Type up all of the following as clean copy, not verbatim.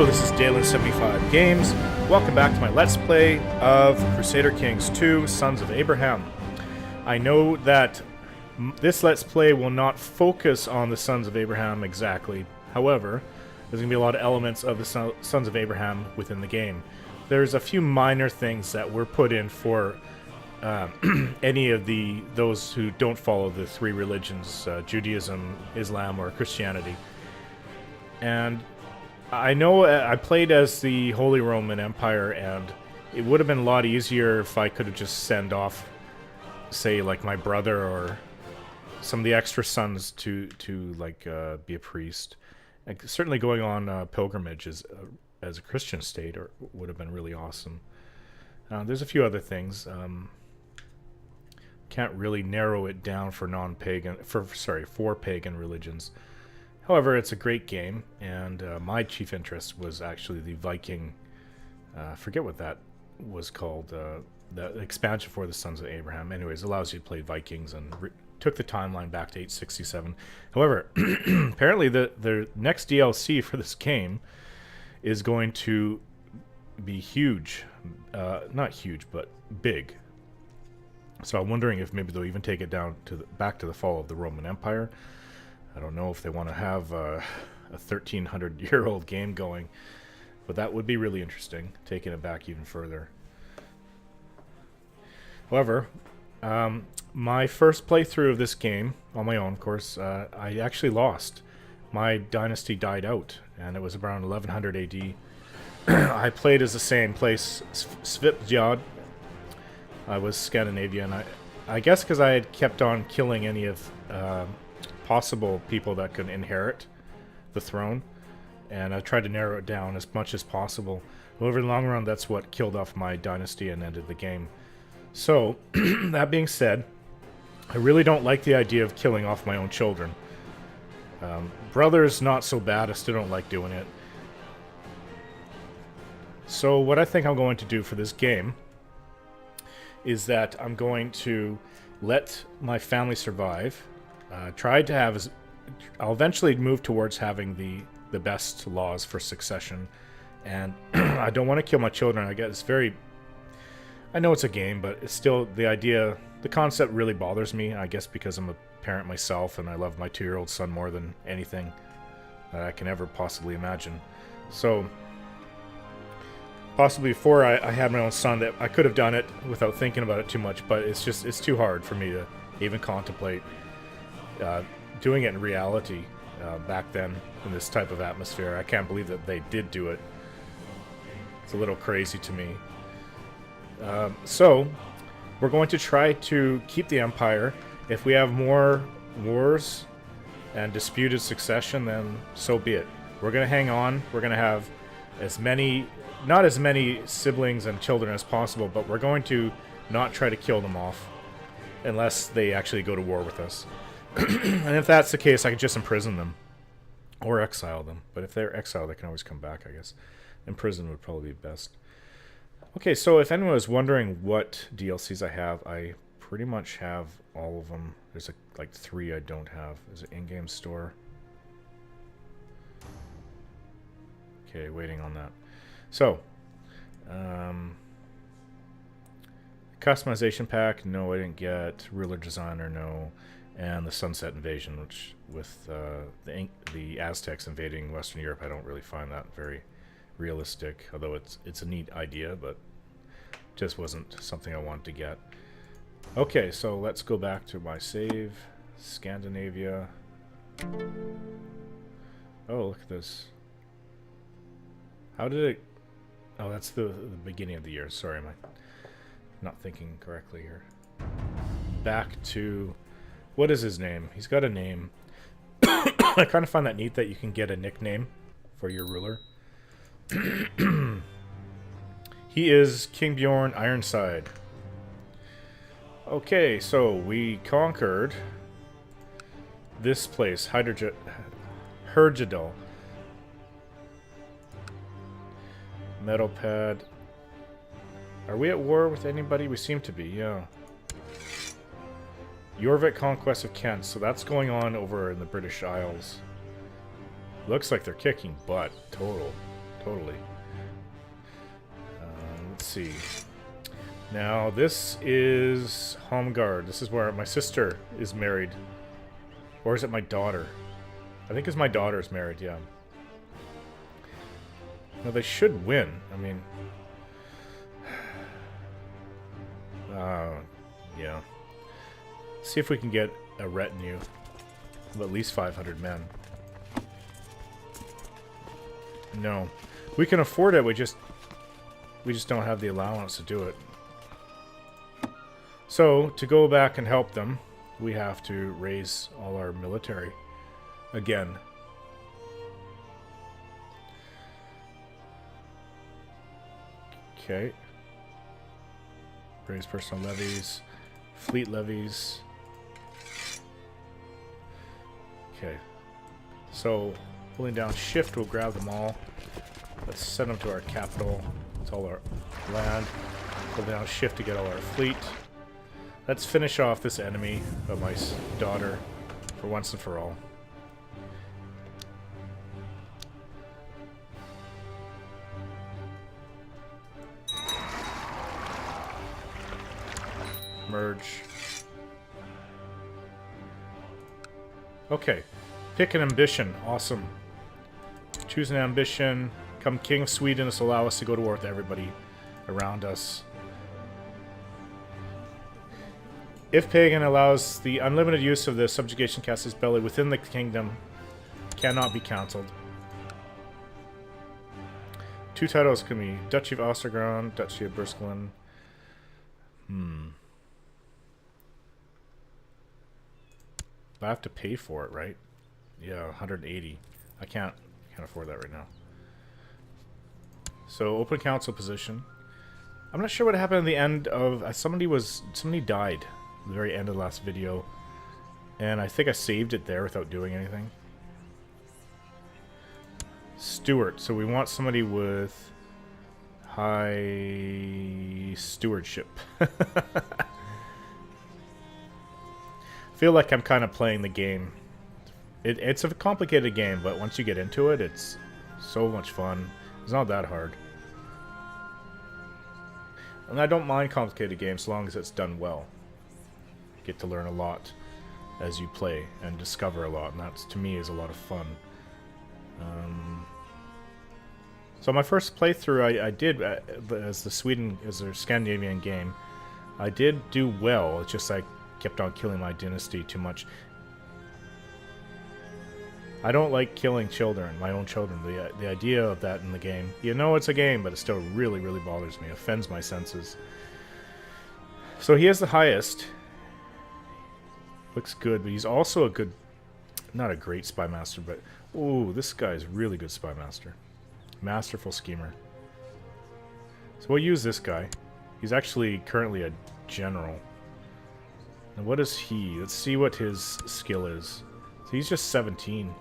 Hello, this is Dalen75 Games. Welcome back to my Let's Play of Crusader Kings 2, Sons of Abraham. I know that this Let's Play will not focus on the Sons of Abraham exactly. However, there's going to be a lot of elements of the Sons of Abraham within the game. There's a few minor things that were put in for any of those who don't follow the three religions, Judaism, Islam, or Christianity. And I know I played as the Holy Roman Empire, and it would have been a lot easier if I could have just sent off, say, like my brother or some of the extra sons to be a priest. And certainly going on pilgrimages as a Christian state would have been really awesome. There's a few other things. Can't really narrow it down for for pagan religions. However, it's a great game, and my chief interest was actually the Viking. I forget what that was called. The expansion for the Sons of Abraham. Anyways, allows you to play Vikings and took the timeline back to 867. However, apparently the next DLC for this game is going to be huge. Not huge, but big. So I'm wondering if maybe they'll even take it down to back to the fall of the Roman Empire. I don't know if they want to have a 1,300-year-old game going, but that would be really interesting, taking it back even further. However, my first playthrough of this game, on my own, of course, I actually lost. My dynasty died out, and it was around 1100 AD. I played as the same place, Svipjod. I was Scandinavia, and I guess because I had kept on killing any of possible people that could inherit the throne, and I tried to narrow it down as much as possible. Over the long run, that's what killed off my dynasty and ended the game. So, that being said, I really don't like the idea of killing off my own children. Brothers, not so bad. I still don't like doing it. So what I think I'm going to do for this game is that I'm going to let my family survive. I'll eventually move towards having the best laws for succession, and I don't want to kill my children. I know it's a game, but it's still the concept really bothers me. I guess because I'm a parent myself, and I love my 2-year-old son more than anything that I can ever possibly imagine. So possibly before I had my own son, that I could have done it without thinking about it too much, but it's too hard for me to even contemplate doing it in reality back then in this type of atmosphere. I can't believe that they did do it. It's a little crazy to me. So we're going to try to keep the empire. If we have more wars and disputed succession, then so be it. We're going to hang on. We're going to have not as many siblings and children as possible, but we're going to not try to kill them off unless they actually go to war with us. And if that's the case, I can just imprison them or exile them. But if they're exiled, they can always come back, I guess. Imprison would probably be best. Okay, so if anyone was wondering what DLCs I have, I pretty much have all of them. There's like 3 I don't have. There's an in-game store. Okay, waiting on that. So, customization pack, no, I didn't get. Ruler designer, no. And the Sunset Invasion, which with the Aztecs invading Western Europe, I don't really find that very realistic. Although it's a neat idea, but just wasn't something I wanted to get. Okay, so let's go back to my save. Scandinavia. Oh, look at this. How did it... Oh, that's the beginning of the year. Sorry, am I not thinking correctly here? Back to... What is his name? He's got a name. I kind of find that neat that you can get a nickname for your ruler. He is King Bjorn Ironside. Okay, so we conquered this place, Herjadal. Metal pad. Are we at war with anybody? We seem to be, yeah. Jorvik conquest of Kent. So that's going on over in the British Isles. Looks like they're kicking butt. Totally. Let's see. Now, this is Homgard. This is where my sister is married. Or is it my daughter? I think it's my daughter's married, yeah. Now, they should win. I mean... yeah. See if we can get a retinue of at least 500 men. No. We can afford it, we just don't have the allowance to do it. So, to go back and help them, we have to raise all our military again. Okay. Raise personal levies, fleet levies. Okay. So, pulling down shift will grab them all. Let's send them to our capital. It's all our land. Pull down shift to get all our fleet. Let's finish off this enemy of my daughter for once and for all. Merge. Okay. Pick an ambition. Awesome. Choose an ambition. Become King of Sweden. This will allow us to go to war with everybody around us. If Pagan allows the unlimited use of the subjugation casus belli within the kingdom, cannot be cancelled. 2 titles can be Duchy of Ostergron, Duchy of Berskelen. I have to pay for it, right? Yeah, 180. I can't afford that right now. So open council position. I'm not sure what happened at the end of somebody died at the very end of the last video, and I think I saved it there without doing anything. Steward. So we want somebody with high stewardship. Feel like I'm kind of playing the game. It's a complicated game, but once you get into it, it's so much fun. It's not that hard. And I don't mind complicated games as long as it's done well. You get to learn a lot as you play and discover a lot, and that, to me, is a lot of fun. So my first playthrough, I did, as a Scandinavian game, I did do well. It's just I kept on killing my dynasty too much. I don't like killing children, my own children. The idea of that in the game, you know it's a game, but it still really, really bothers me. It offends my senses. So he has the highest. Looks good, but he's also a good, not a great spy master, but ooh, this guy's really good spy master. Masterful schemer. So we'll use this guy. He's actually currently a general. And what is he? Let's see what his skill is. So he's just 17.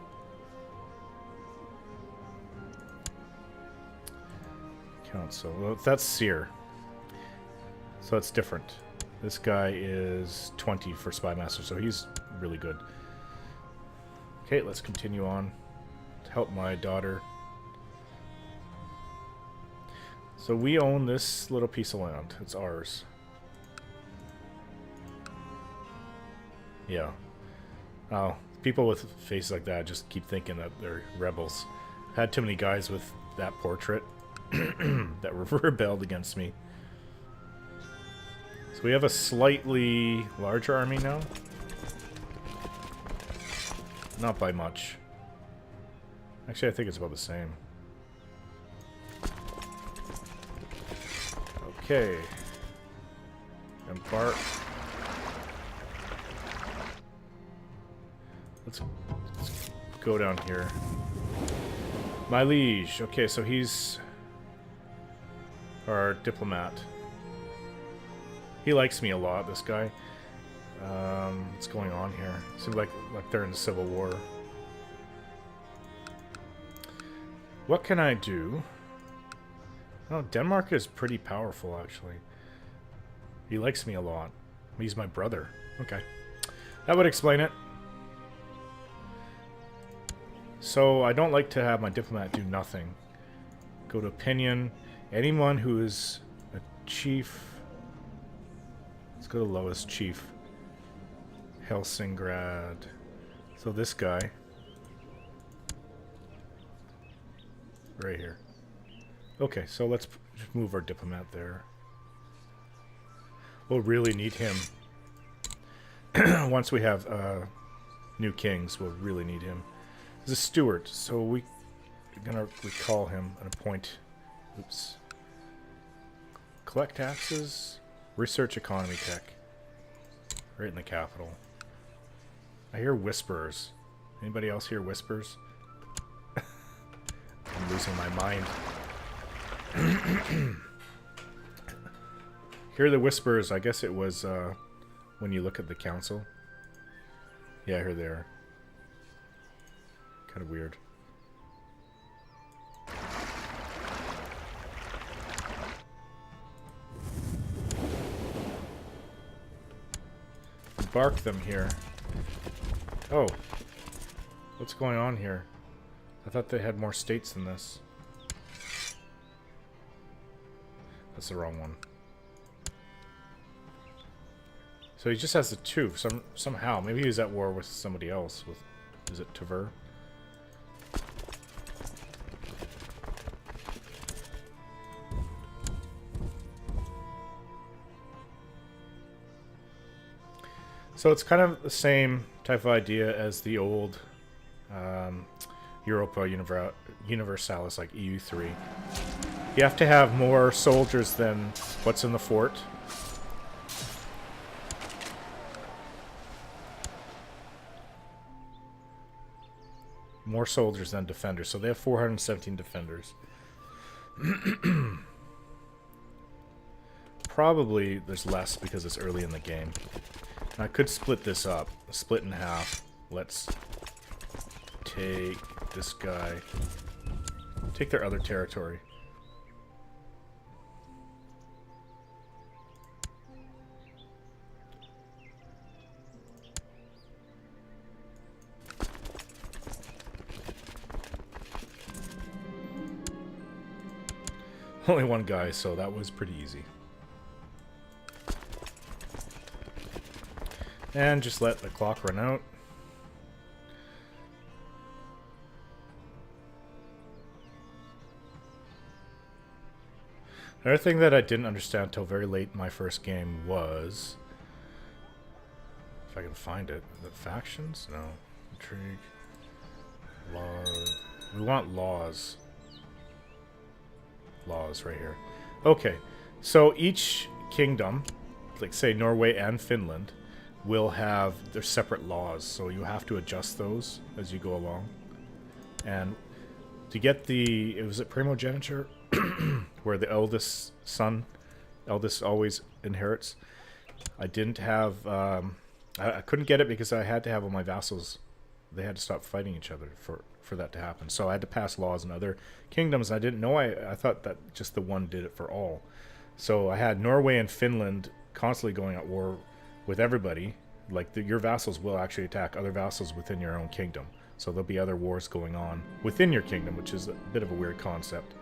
Council. Well, that's Seer. So that's different. This guy is 20 for Spy Master, so he's really good. Okay, let's continue on to help my daughter. So we own this little piece of land. It's ours. Yeah. Oh, people with faces like that just keep thinking that they're rebels. I've had too many guys with that portrait that rebelled against me. So we have a slightly larger army now. Not by much. Actually, I think it's about the same. Okay. Embark. Let's go down here. My liege. Okay, so he's our diplomat. He likes me a lot, this guy. What's going on here? Seems like they're in the Civil War. What can I do? Oh, Denmark is pretty powerful, actually. He likes me a lot. He's my brother. Okay. That would explain it. So, I don't like to have my diplomat do nothing. Go to opinion. Anyone who is a chief. Let's go to lowest chief. Helsingrad. So this guy. Right here. Okay, so let's just move our diplomat there. We'll really need him. Once we have new kings, we'll really need him. He's a steward, so we're gonna recall him and appoint. Oops. Collect taxes, research economy tech. Right in the capital. I hear whispers. Anybody else hear whispers? I'm losing my mind. Hear the whispers. I guess it was when you look at the council. Yeah, here they are. Kind of weird. Embark them here. Oh. What's going on here? I thought they had more states than this. That's the wrong one. So he just has the two. Somehow. Maybe he's at war with somebody else. With, is it Tver? So it's kind of the same type of idea as the old Europa Universalis, like EU3. You have to have more soldiers than what's in the fort. More soldiers than defenders. So they have 417 defenders. Probably there's less because it's early in the game. I could split this up. Split in half. Let's take this guy. Take their other territory. Only one guy, so that was pretty easy. And just let the clock run out. Another thing that I didn't understand until very late in my first game was... If I can find it. Is it factions? No. Intrigue. Law. We want laws. Laws right here. Okay. So each kingdom, like say Norway and Finland, will have their separate laws, so you have to adjust those as you go along. And to get the, was it primogeniture, where the eldest son, eldest always inherits, I didn't have, I couldn't get it because I had to have all my vassals, they had to stop fighting each other for that to happen. So I had to pass laws in other kingdoms, and I didn't know, I thought that just the one did it for all. So I had Norway and Finland constantly going at war with everybody. Like your vassals will actually attack other vassals within your own kingdom. So there'll be other wars going on within your kingdom, which is a bit of a weird concept.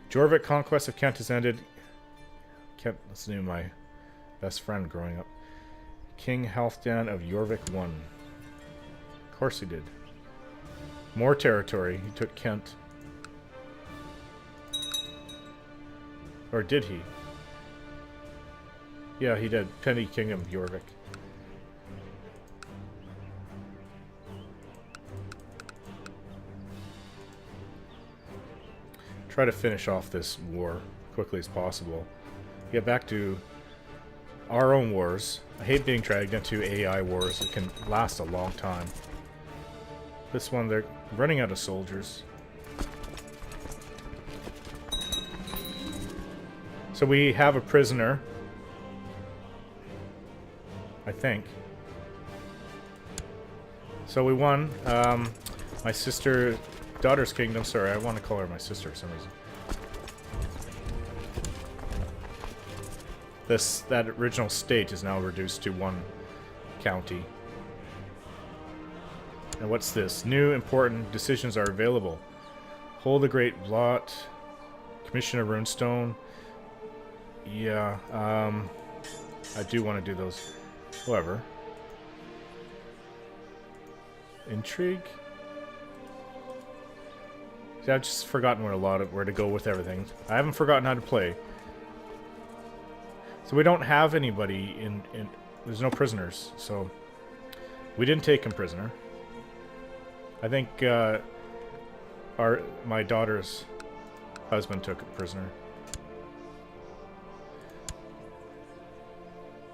Jorvik conquest of Kent has ended. Kent, that's the name of my best friend growing up. King Halfdan of Jorvik won. Of course he did. More territory. He took Kent. Or did he? Yeah, he did. Petty Kingdom of Jorvik. Try to finish off this war quickly as possible. Get back to our own wars. I hate being dragged into AI wars. It can last a long time. This one, they're running out of soldiers. So we have a prisoner. I think. So we won. My sister, daughter's kingdom. Sorry, I want to call her my sister for some reason. That original state is now reduced to one county. And what's this? New important decisions are available. Hold the Great Blot. Commission a Runestone. Yeah, I do want to do those. However, intrigue. See, I've just forgotten where to go with everything. I haven't forgotten how to play. So we don't have anybody in there's no prisoners, so we didn't take him prisoner. I think my daughter's husband took a prisoner.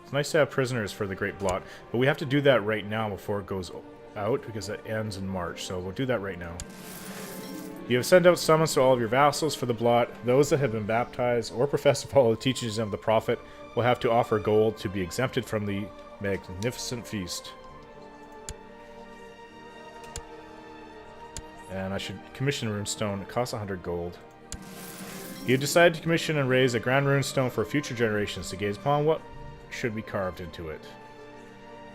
It's nice to have prisoners for the Great Blot, but we have to do that right now before it goes out, because it ends in March, so we'll do that right now. You have sent out summons to all of your vassals for the Blot. Those that have been baptized or profess to follow the teachings of the Prophet will have to offer gold to be exempted from the magnificent feast. And I should commission a runestone. It costs 100 gold. You decide to commission and raise a grand runestone for future generations to gaze upon what should be carved into it.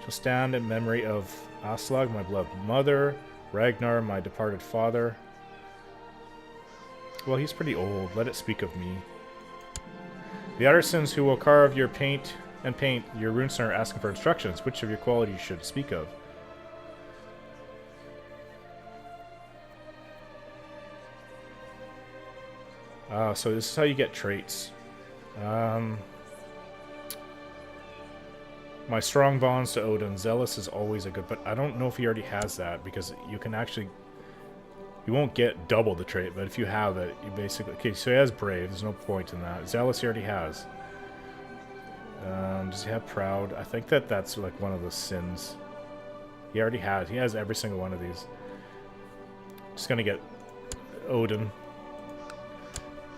Shall stand in memory of Aslag, my beloved mother, Ragnar, my departed father. Well, he's pretty old. Let it speak of me. The artisans who will carve your paint your runestone are asking for instructions. Which of your qualities should speak of? So this is how you get traits. My strong bonds to Odin. Zealous is always a good, but I don't know if he already has that, because you can actually... You won't get double the trait, but if you have it, you basically... Okay, so he has brave. There's no point in that. Zealous he already has. Does he have proud? I think that's like one of the sins. He already has. He has every single one of these. Just gonna get Odin.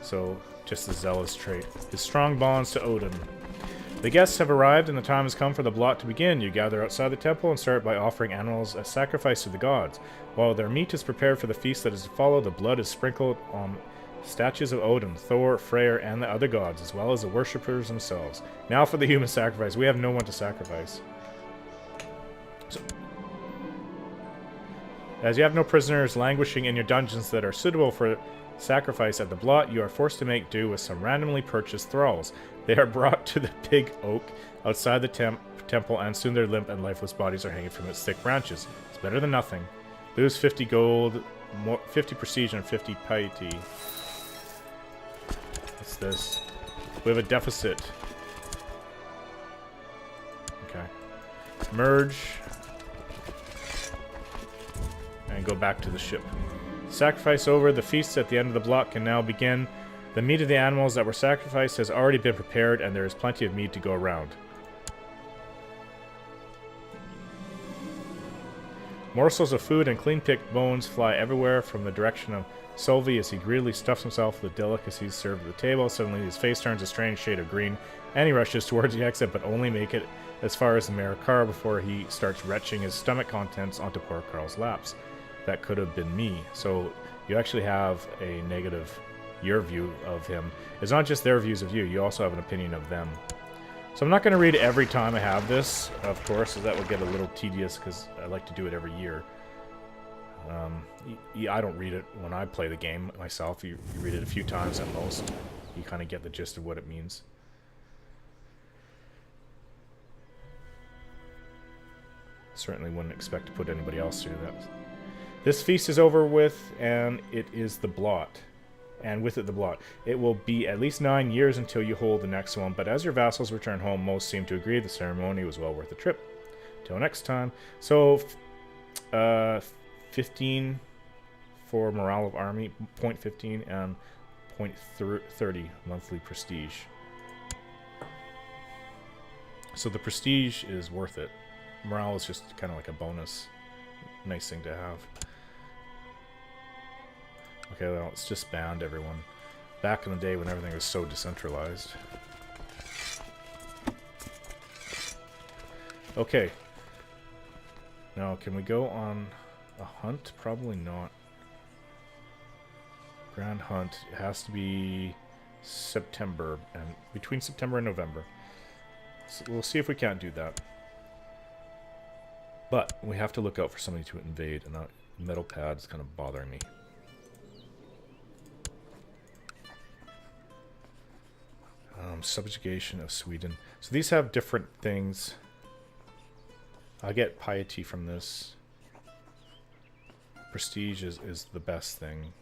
So, just the zealous trait. His strong bonds to Odin. The guests have arrived and the time has come for the Blot to begin. You gather outside the temple and start by offering animals as sacrifice to the gods. While their meat is prepared for the feast that is to follow, the blood is sprinkled on statues of Odin, Thor, Freyr, and the other gods, as well as the worshippers themselves. Now for the human sacrifice. We have no one to sacrifice. So, as you have no prisoners languishing in your dungeons that are suitable for sacrifice at the Blot, you are forced to make do with some randomly purchased thralls. They are brought to the big oak outside the temple, and soon their limp and lifeless bodies are hanging from its thick branches. It's better than nothing. Lose 50 gold, 50 prestige, and 50 piety. What's this? We have a deficit. Okay. Merge. And go back to the ship. Sacrifice over. The feast at the end of the block can now begin. The meat of the animals that were sacrificed has already been prepared, and there is plenty of meat to go around. Morsels of food and clean-picked bones fly everywhere from the direction of Solvi as he greedily stuffs himself with delicacies served at the table. Suddenly his face turns a strange shade of green, and he rushes towards the exit, but only make it as far as the Mayor before he starts retching his stomach contents onto poor Carl's laps. That could have been me. So you actually have a negative... Your view of him. It's not just their views of you. You also have an opinion of them. So I'm not going to read it every time I have this, of course, so that would get a little tedious because I like to do it every year. I don't read it when I play the game myself. You read it a few times at most. You kind of get the gist of what it means. Certainly wouldn't expect to put anybody else through that. This feast is over with, and it is the Blot. And with it the Blot. It will be at least 9 years until you hold the next one, but as your vassals return home, most seem to agree the ceremony was well worth the trip. Till next time. So, 15 for morale of army, 0.15, and 0.30 monthly prestige. So the prestige is worth it. Morale is just kind of like a bonus. Nice thing to have. Okay, well, let's just band everyone. Back in the day when everything was so decentralized. Okay. Now, can we go on a hunt? Probably not. Grand hunt. It has to be September, and between September and November. So we'll see if we can't do that. But we have to look out for somebody to invade, and that metal pad's kind of bothering me. Subjugation of Sweden. So these have different things. I'll get piety from this. Prestige is the best thing.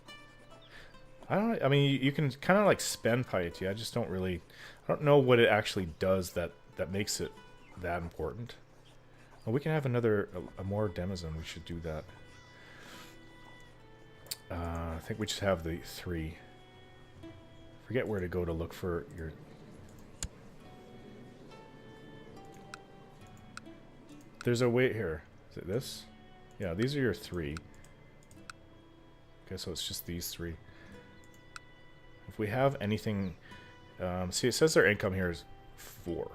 I mean, you can kind of like spend piety. I just don't really... I don't know what it actually does that makes it that important. Oh, we can have a more denizen. We should do that. I think we just have the 3. Forget where to go to look for your... There's a way here. Is it this? Yeah, these are your 3. Okay, so it's just these 3. If we have anything... see, it says their income here is 4.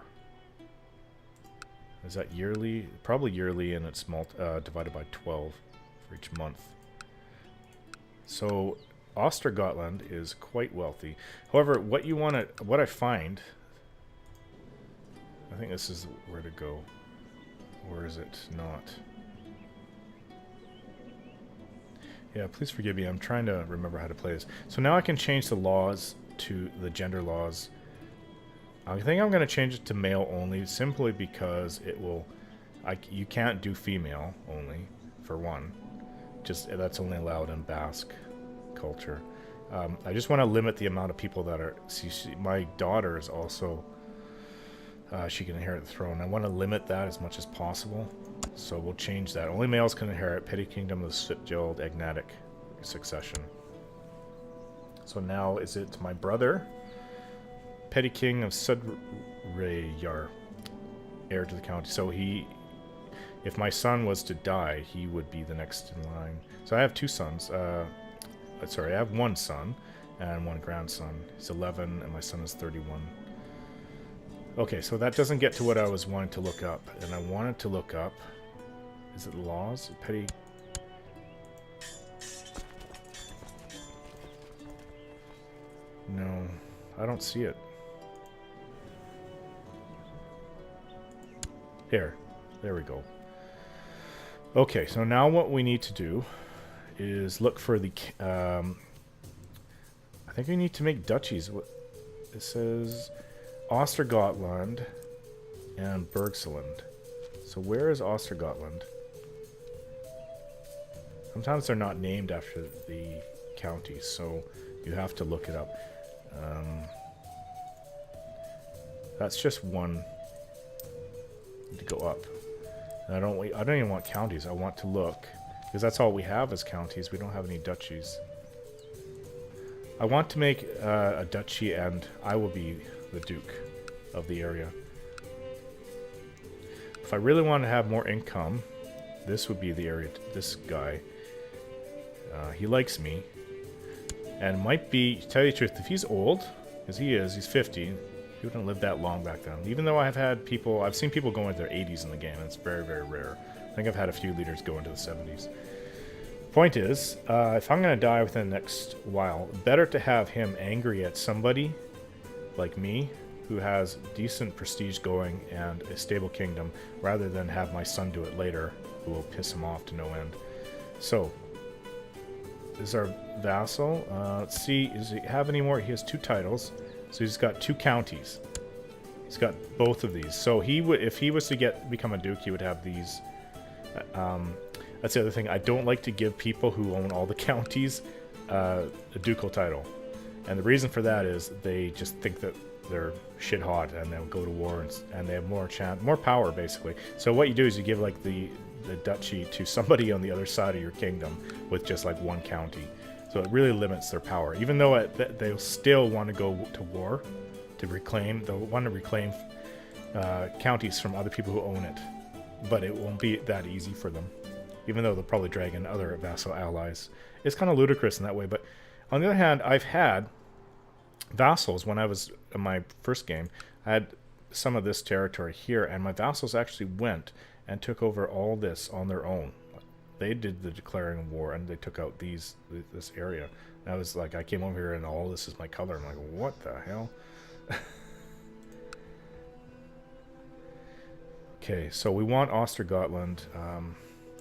Is that yearly? Probably yearly, and it's divided by 12 for each month. So Ostergotland is quite wealthy. However, what I find, I think this is where to go, or is it not? Yeah, please forgive me. I'm trying to remember how to play this. So now I can change the laws to the gender laws. I think I'm going to change it to male only, simply because it will. You can't do female only, for one. Just that's only allowed in Basque culture. I just want to limit the amount of people that are. See, my daughter is also. She can inherit the throne. I want to limit that as much as possible, so we'll change that. Only males can inherit Petty Kingdom of the Sitgeld Agnatic succession. So now is it my brother, Petty King of Sudrayar, heir to the county. So if my son was to die, he would be the next in line. So I have 2 sons. Sorry, I have 1 son and 1 grandson. He's 11 and my son is 31. Okay, so that doesn't get to what I was wanting to look up. And I wanted to look up... Is it laws? Petty... No, I don't see it. Here. There we go. Okay, so now what we need to do is look for the... I think we need to make duchies. It says Ostergotland and Bergseland. So where is Ostergotland? Sometimes they're not named after the counties, so you have to look it up. That's just one to go up. And I don't even want counties. I want to look, because that's all we have as counties. We don't have any duchies. I want to make a duchy, and I will be the duke of the area. If I really want to have more income, this would be the area. This guy, he likes me, and might be, to tell you the truth, if he's old, because he's 50. He wouldn't live that long back then. Even though I've seen people go into their 80s in the game, and it's very, very rare. I think I've had a few leaders go into the 70s. Point is, if I'm going to die within the next while, better to have him angry at somebody like me, who has decent prestige going and a stable kingdom, rather than have my son do it later, who will piss him off to no end. So, this is our vassal. Let's see, does he have any more? He has 2 titles. So he's got 2 counties. He's got both of these. So he would, if he was to become a duke, he would have these. That's the other thing. I don't like to give people who own all the counties a ducal title, and the reason for that is they just think that they're shit hot and they'll go to war and they have more power basically. So what you do is you give like the duchy to somebody on the other side of your kingdom with just like 1 county. So it really limits their power, even though they'll still want to go to war to reclaim. They'll want to reclaim counties from other people who own it, but it won't be that easy for them. Even though they'll probably drag in other vassal allies. It's kind of ludicrous in that way. But on the other hand, I've had vassals when I was in my first game. I had some of this territory here, and my vassals actually went and took over all this on their own. They did the declaring of war, and they took out this area. And I was like, I came over here, and all this is my color. I'm like, what the hell? Okay, so we want Ostergotland.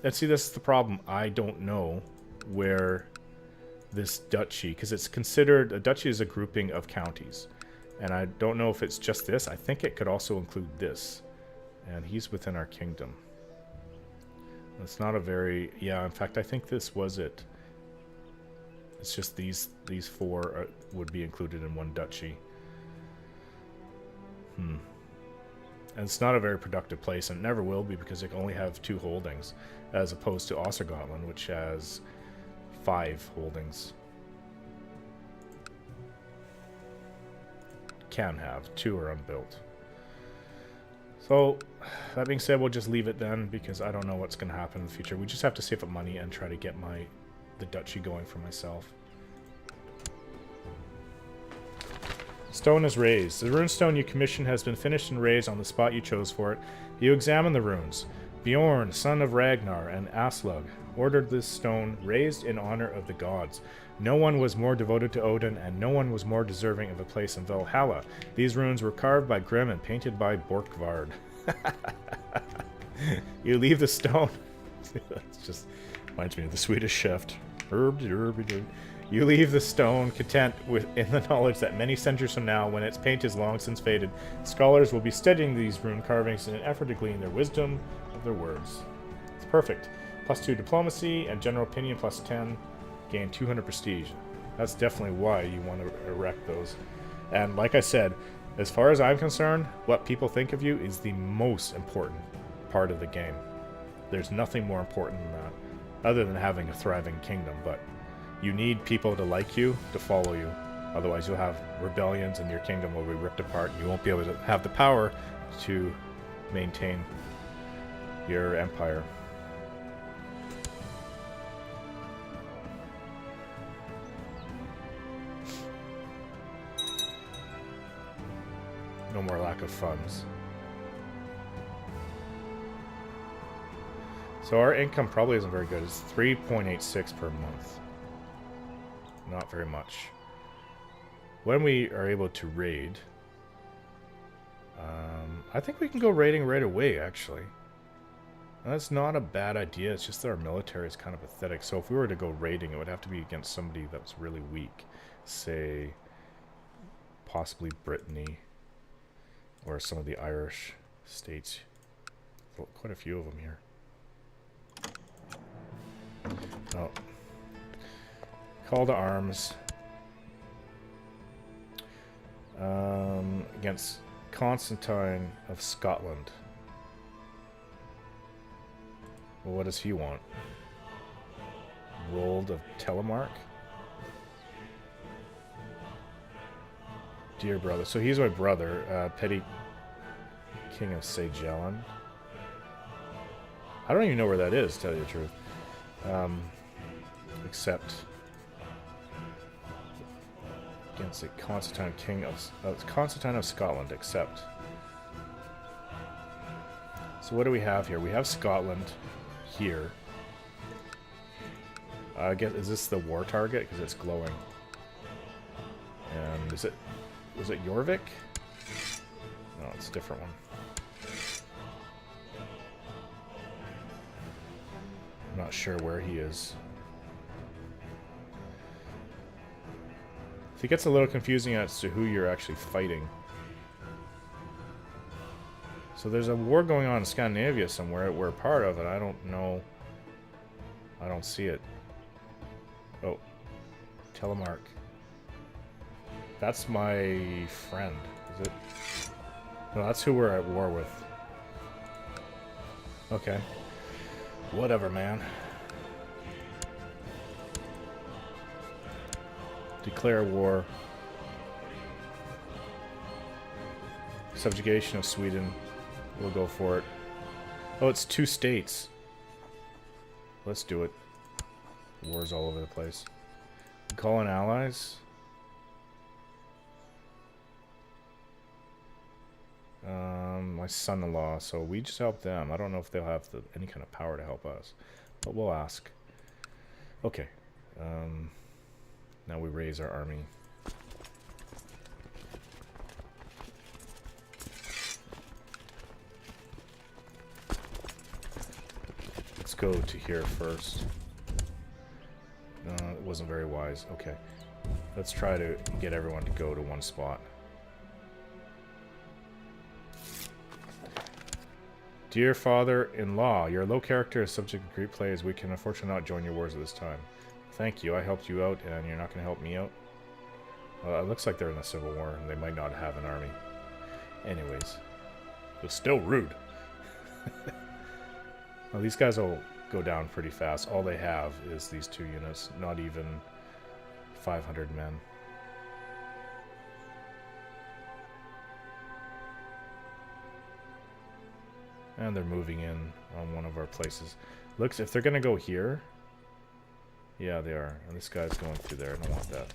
And see, this is the problem. I don't know where this duchy, because it's considered, a duchy is a grouping of counties. And I don't know if it's just this. I think it could also include this. And he's within our kingdom. It's not a very... Yeah, in fact, I think this was it. It's just these four would be included in one duchy. And it's not a very productive place, and it never will be because it can only have 2 holdings, as opposed to Ossergotland, which has 5 holdings. Can have. 2 are unbuilt. So, that being said, we'll just leave it then, because I don't know what's going to happen in the future. We just have to save up money and try to get the duchy going for myself. Stone is raised. The runestone you commissioned has been finished and raised on the spot you chose for it. You examine the runes. Bjorn, son of Ragnar, and Aslug ordered this stone raised in honor of the gods. No one was more devoted to Odin, and no one was more deserving of a place in Valhalla. These runes were carved by Grimm and painted by Borkvard. You leave the stone... That's just reminds me of the Swedish chef. You leave the stone content in the knowledge that many centuries from now, when its paint is long since faded, scholars will be studying these rune carvings in an effort to glean their wisdom of their words. It's perfect. +2 diplomacy and general opinion +10. Gain 200 prestige. That's definitely why you want to erect those. And like I said, as far as I'm concerned, what people think of you is the most important part of the game. There's nothing more important than that, other than having a thriving kingdom, but you need people to like you, to follow you. Otherwise you'll have rebellions and your kingdom will be ripped apart and you won't be able to have the power to maintain your empire. No more lack of funds. So our income probably isn't very good. It's 3.86 per month. Not very much. When we are able to raid, I think we can go raiding right away, actually. And that's not a bad idea. It's just that our military is kind of pathetic. So if we were to go raiding, it would have to be against somebody that's really weak. Say, possibly Brittany. Or some of the Irish states. Quite a few of them here. Oh. Call to arms. Against Constantine of Scotland. Well, what does he want? Rold of Telemark? Dear brother. So he's my brother. Petty King of Sagelland. I don't even know where that is, to tell you the truth. Except against the Constantine King of Constantine of Scotland. Except. So what do we have here? We have Scotland here. I guess, is this the war target? Because it's glowing. And is it? Was it Jorvik? No, it's a different one. I'm not sure where he is. It gets a little confusing as to who you're actually fighting. So there's a war going on in Scandinavia somewhere we're a part of, and I don't know. I don't see it. Oh. Telemark. That's my friend, is it? No, that's who we're at war with. Okay. Whatever, man. Declare war. Subjugation of Sweden. We'll go for it. Oh, it's 2 states. Let's do it. Wars all over the place. Call in allies. My son-in-law, so we just help them. I don't know if they'll have any kind of power to help us, but we'll ask. Okay. Now we raise our army. Let's go to here first. It wasn't very wise. Okay. Let's try to get everyone to go to one spot. Dear father-in-law, your low character is subject to great play as we can unfortunately not join your wars at this time. Thank you, I helped you out and you're not going to help me out? Well, it looks like they're in a civil war and they might not have an army. Anyways. It's still rude. Well, these guys will go down pretty fast. All they have is these 2 units, not even 500 men. And they're moving in on one of our places. Looks, if they're going to go here... Yeah, they are. And this guy's going through there. I don't want that.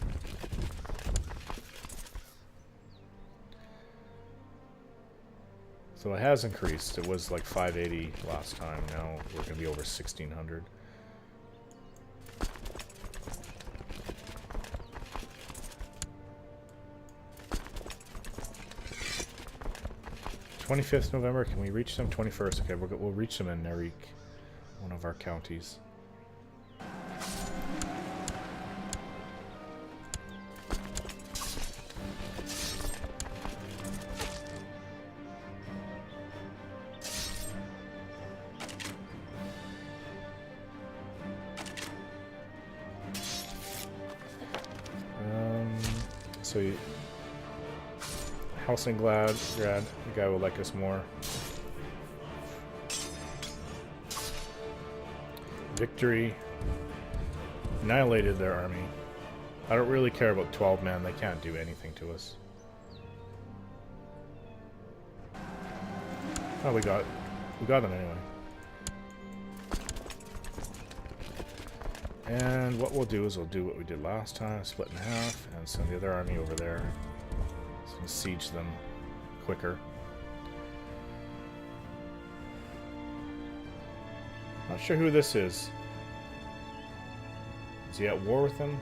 So it has increased. It was like 580 last time. Now we're going to be over 1,600. 25th November. Can we reach them? 21st. Okay, we'll reach them in Narik, one of our counties. So you, Helsingblad, the guy will like us more. Victory. Annihilated their army. I don't really care about 12 men. They can't do anything to us. Oh, we got them anyway. And what we'll do is we'll do what we did last time, split in half, and send the other army over there. So we'll siege them quicker. Not sure who this is. Is he at war with them?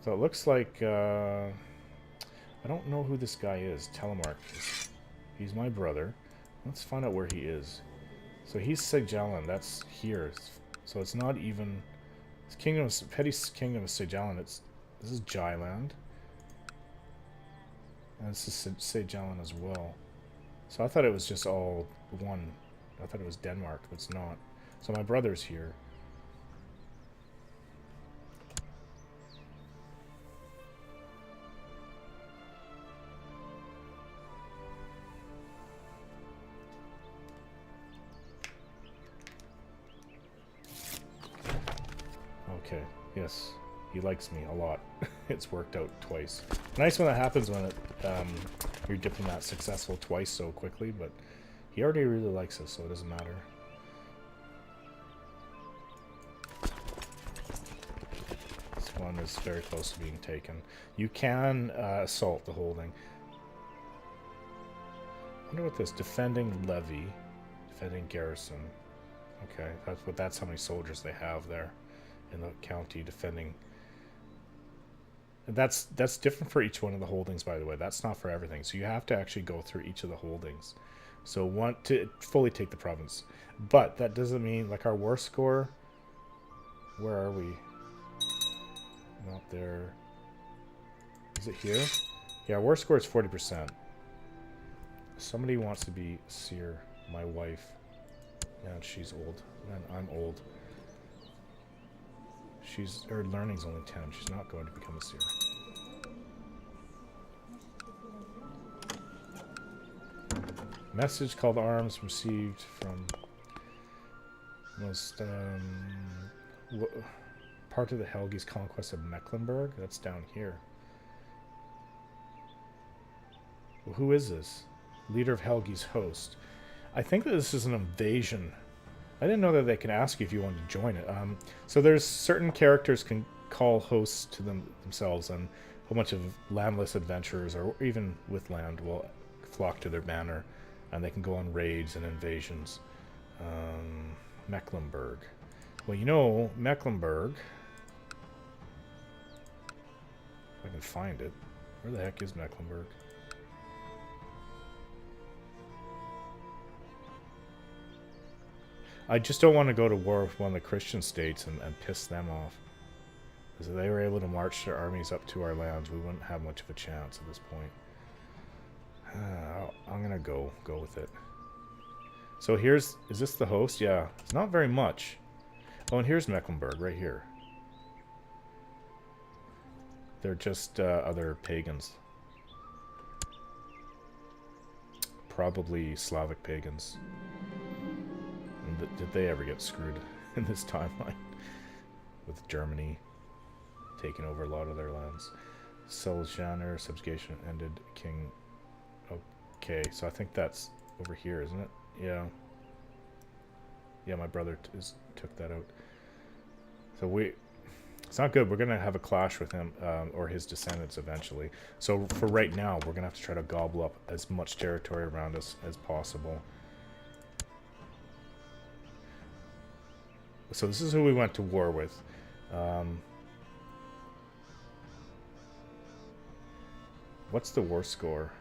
So it looks like, I don't know who this guy is. Telemark. He's my brother. Let's find out where he is. So he's Sigjalan, that's here. So it's not even... It's Kingdom of, Petty Kingdom of Sigjalan. This is Jailand. And this is Sigjalan as well. So I thought it was just all one. I thought it was Denmark, but it's not. So my brother's here. Okay, yes, he likes me a lot. It's worked out twice. Nice when that happens when it, your diplomat's successful twice so quickly, but he already really likes us, so it doesn't matter. This one is very close to being taken. You can assault the holding. I wonder what this, defending levy, defending garrison. Okay, that's how many soldiers they have there in the county defending. And that's different for each one of the holdings, by the way. That's not for everything. So you have to actually go through each of the holdings. So want to fully take the province. But that doesn't mean, like, our war score, where are we? Not there. Is it here? Yeah, our war score is 40%. Somebody wants to be seer, my wife. And she's old. And I'm old. Her learning's only 10. She's not going to become a seer. Message called arms received from most part of the Helgi's conquest of Mecklenburg. That's down here. Well, who is this? Leader of Helgi's host. I think that this is an invasion. I didn't know that they can ask you if you want to join it. So there's certain characters can call hosts to themselves, and a whole bunch of landless adventurers, or even with land, will flock to their banner, and they can go on raids and invasions. Mecklenburg. Well, you know, Mecklenburg... If I can find it. Where the heck is Mecklenburg? I just don't want to go to war with one of the Christian states and piss them off. Because if they were able to march their armies up to our lands, we wouldn't have much of a chance at this point. I'm gonna go with it. So is this the host? Yeah, it's not very much. Oh, and here's Mecklenburg right here. They're just other pagans. Probably Slavic pagans. And did they ever get screwed in this timeline? With Germany taking over a lot of their lands. Seljaner subjugation ended. King. Okay, so I think that's over here, isn't it? Yeah. Yeah, my brother took that out. So it's not good. We're going to have a clash with him or his descendants eventually. So for right now, we're going to have to try to gobble up as much territory around us as possible. So this is who we went to war with. What's the war score?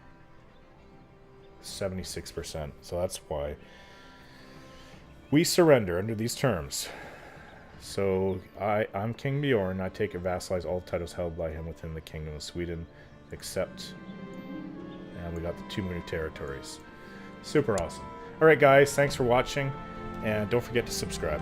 76%. So that's why we surrender under these terms. So I'm King Bjorn. I take and vassalize all titles held by him within the Kingdom of Sweden, except, and we got the 2 new territories. Super awesome. All right, guys, thanks for watching, and don't forget to subscribe.